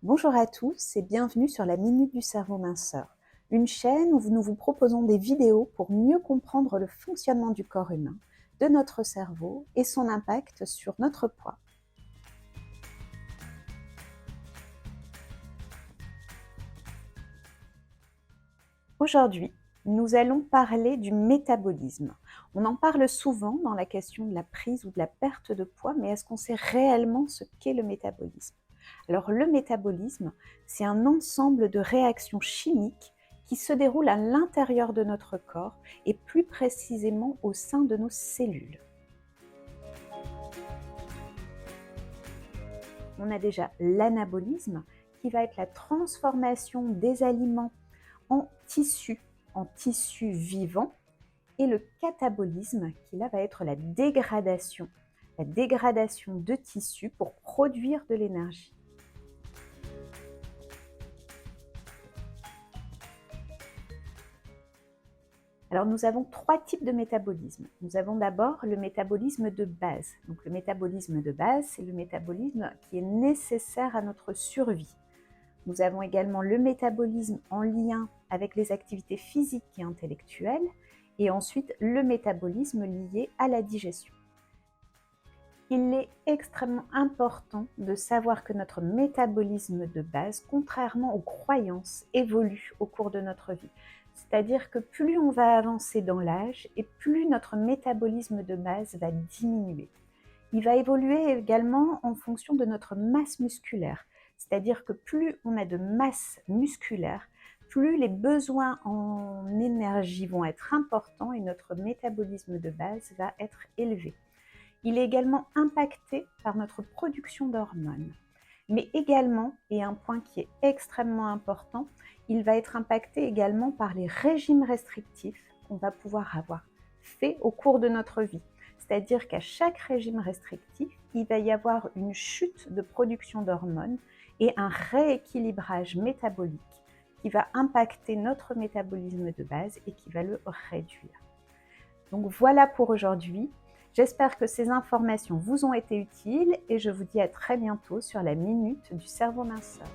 Bonjour à tous et bienvenue sur la Minute du Cerveau Minceur, une chaîne où nous vous proposons des vidéos pour mieux comprendre le fonctionnement du corps humain, de notre cerveau et son impact sur notre poids. Aujourd'hui, nous allons parler du métabolisme. On en parle souvent dans la question de la prise ou de la perte de poids, mais est-ce qu'on sait réellement ce qu'est le métabolisme? Alors le métabolisme, c'est un ensemble de réactions chimiques qui se déroulent à l'intérieur de notre corps et plus précisément au sein de nos cellules. On a déjà l'anabolisme qui va être la transformation des aliments en tissus vivants, et le catabolisme qui là va être la dégradation de tissus pour produire de l'énergie. Alors nous avons trois types de métabolisme. Nous avons d'abord le métabolisme de base. Donc le métabolisme de base, c'est le métabolisme qui est nécessaire à notre survie. Nous avons également le métabolisme en lien avec les activités physiques et intellectuelles, et ensuite le métabolisme lié à la digestion. Il est extrêmement important de savoir que notre métabolisme de base, contrairement aux croyances, évolue au cours de notre vie. C'est-à-dire que plus on va avancer dans l'âge et plus notre métabolisme de base va diminuer. Il va évoluer également en fonction de notre masse musculaire. C'est-à-dire que plus on a de masse musculaire, plus les besoins en énergie vont être importants et notre métabolisme de base va être élevé. Il est également impacté par notre production d'hormones. Mais également, et un point qui est extrêmement important, il va être impacté également par les régimes restrictifs qu'on va pouvoir avoir fait au cours de notre vie. C'est-à-dire qu'à chaque régime restrictif, il va y avoir une chute de production d'hormones et un rééquilibrage métabolique qui va impacter notre métabolisme de base et qui va le réduire. Donc voilà pour aujourd'hui. J'espère que ces informations vous ont été utiles et je vous dis à très bientôt sur la Minute du Cerveau Minceur.